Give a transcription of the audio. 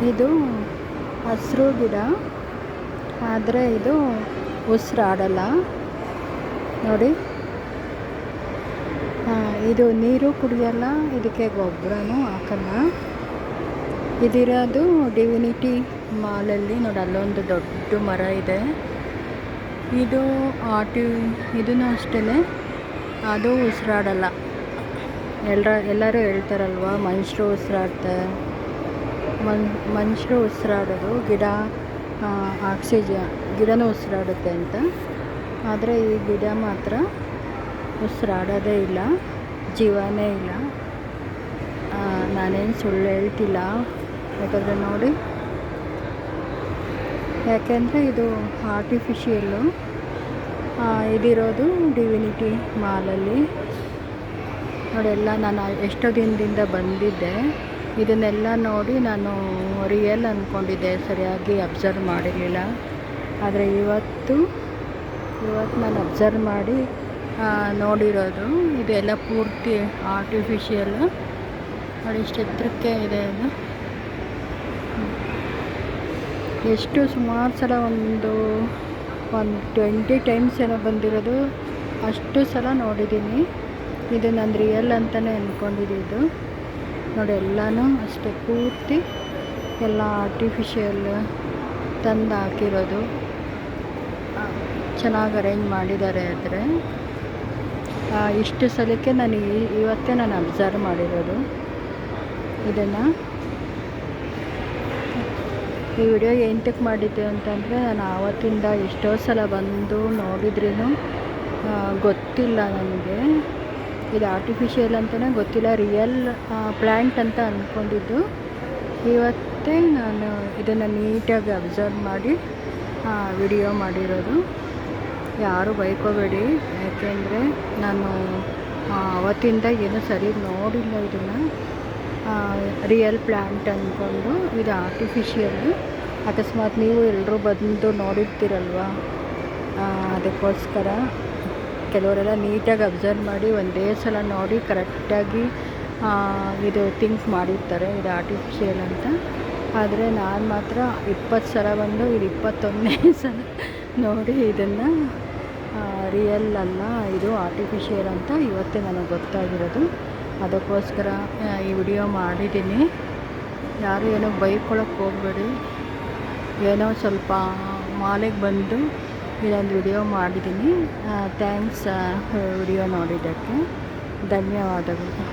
ಇದು ಹಸಿರು ಗಿಡ, ಆದರೆ ಇದು ಉಸಿರಾಡಲ್ಲ ನೋಡಿ. ಇದು ನೀರು ಕುಡಿಯಲ್ಲ, ಇದಕ್ಕೆ ಗೊಬ್ಬರನೂ ಹಾಕಲ್ಲ. ಇದಿರೋದು ಡಿವಿನಿಟಿ ಮಾಲಲ್ಲಿ ನೋಡಿ, ಅಲ್ಲೊಂದು ದೊಡ್ಡ ಮರ ಇದೆ. ಇದು ಇದೂ ಅಷ್ಟೇ, ಅದು ಉಸಿರಾಡಲ್ಲ. ಎಲ್ಲರೂ ಹೇಳ್ತಾರಲ್ವ, ಮನುಷ್ಯರು ಉಸಿರಾಡ್ತಾರೆ, ಮನುಷ್ಯರು ಉಸಿರಾಡೋದು, ಗಿಡ ಆಕ್ಸಿಜನ್, ಗಿಡನೂ ಉಸಿರಾಡುತ್ತೆ ಅಂತ. ಆದರೆ ಈ ಗಿಡ ಮಾತ್ರ ಉಸಿರಾಡೋದೇ ಇಲ್ಲ, ಜೀವನೇ ಇಲ್ಲ. ನಾನೇನು ಸುಳ್ಳು ಹೇಳ್ತಿಲ್ಲ, ಯಾಕಂದರೆ ನೋಡಿ, ಯಾಕೆಂದರೆ ಇದು ಆರ್ಟಿಫಿಷಿಯಲ್ಲು. ಇದಿರೋದು ಡಿವಿನಿಟಿ ಮಾಲಲ್ಲಿ ನೋಡಿ. ಎಲ್ಲ ನಾನು ಎಷ್ಟೋ ದಿನದಿಂದ ಬಂದಿದ್ದೆ, ಇದನ್ನೆಲ್ಲ ನೋಡಿ ನಾನು ರಿಯಲ್ ಅಂದ್ಕೊಂಡಿದ್ದೆ, ಸರಿಯಾಗಿ ಅಬ್ಸರ್ವ್ ಮಾಡಿರಲಿಲ್ಲ. ಆದರೆ ಇವತ್ತು ನಾನು ಅಬ್ಸರ್ವ್ ಮಾಡಿ ನೋಡಿರೋದು, ಇದೆಲ್ಲ ಪೂರ್ತಿ ಆರ್ಟಿಫಿಷಿಯಲ್ ನೋಡಿ. ಇಷ್ಟು ಎತ್ತರಕ್ಕೆ ಇದೆ ಇದು. ಎಷ್ಟು ಸುಮಾರು ಸಲ ಒಂದು 20 ಟೈಮ್ಸ್ ಏನೋ ಬಂದಿರೋದು, ಅಷ್ಟು ಸಲ ನೋಡಿದ್ದೀನಿ. ಇದು ನಾನು ರಿಯಲ್ ಅಂತಲೇ ಅಂದ್ಕೊಂಡಿದ್ದು ನೋಡಿ. ಎಲ್ಲನೂ ಅಷ್ಟೇ, ಪೂರ್ತಿ ಎಲ್ಲ ಆರ್ಟಿಫಿಷಿಯಲ್ ತಂದು ಹಾಕಿರೋದು. ಚೆನ್ನಾಗಿ ಅರೇಂಜ್ ಮಾಡಿದ್ದಾರೆ. ಆದರೆ ಇಷ್ಟು ಸಲಕ್ಕೆ ಇವತ್ತೇ ನಾನು ಅಬ್ಸರ್ವ್ ಮಾಡಿರೋದು ಇದನ್ನು. ಈ ವಿಡಿಯೋ ಎಂತಕ್ಕೆ ಮಾಡಿದ್ದೆ ಅಂತಂದರೆ, ನಾನು ಆವತ್ತಿಂದ ಎಷ್ಟೋ ಸಲ ಬಂದು ನೋಡಿದ್ರೂ ಗೊತ್ತಿಲ್ಲ ನನಗೆ, ಇದು ಆರ್ಟಿಫಿಷಿಯಲ್ ಅಂತಲೇ ಗೊತ್ತಿಲ್ಲ, ರಿಯಲ್ ಪ್ಲ್ಯಾಂಟ್ ಅಂತ ಅಂದ್ಕೊಂಡಿದ್ದು. ಇವತ್ತೇ ನಾನು ಇದನ್ನು ನೀಟಾಗಿ ಅಬ್ಸರ್ವ್ ಮಾಡಿ ವಿಡಿಯೋ ಮಾಡಿರೋದು. ಯಾರೂ ಬೈಕೋಬೇಡಿ, ಯಾಕೆಂದರೆ ನಾನು ಅವತ್ತಿಂದ ಏನೂ ಸರಿ ನೋಡಿಲ್ಲ ಇದನ್ನು. ರಿಯಲ್ ಪ್ಲ್ಯಾಂಟ್ ಅಂದ್ಕೊಂಡು, ಇದು ಆರ್ಟಿಫಿಷಿಯಲ್ಲು. ಅಕಸ್ಮಾತ್ ನೀವು ಎಲ್ಲರೂ ಬಂದು ನೋಡಿರ್ತೀರಲ್ವ, ಅದಕ್ಕೋಸ್ಕರ ಕೆಲವರೆಲ್ಲ ನೀಟಾಗಿ ಅಬ್ಸರ್ವ್ ಮಾಡಿ ಒಂದೇ ಸಲ ನೋಡಿ ಕರೆಕ್ಟಾಗಿ ಇದು ಥಿಂಕ್ ಮಾಡಿರ್ತಾರೆ ಇದು ಆರ್ಟಿಫಿಷಿಯಲ್ ಅಂತ. ಆದರೆ ನಾನು ಮಾತ್ರ 20 ಸಲ ಬಂದು ಇದು 21ನೇ ಸಲ ನೋಡಿ ಇದನ್ನು ರಿಯಲ್ ಅಲ್ಲ, ಇದು ಆರ್ಟಿಫಿಷಿಯಲ್ ಅಂತ ಇವತ್ತೇ ನನಗೆ ಗೊತ್ತಾಗಿರೋದು. ಅದಕ್ಕೋಸ್ಕರ ಈ ವಿಡಿಯೋ ಮಾಡಿದ್ದೀನಿ. ಯಾರು ಏನೋ ಬೈಕೊಳ್ಳೋಕ್ಕೆ ಹೋಗಬೇಡಿ. ಏನೋ ಸ್ವಲ್ಪ ಮಾಲೆಗೆ ಬಂದು ಇದೊಂದು ವಿಡಿಯೋ ಮಾಡಿದ್ದೀನಿ. ಥ್ಯಾಂಕ್ಸ್ ವಿಡಿಯೋ ನೋಡಿದ್ದಕ್ಕೆ, ಧನ್ಯವಾದಗಳು.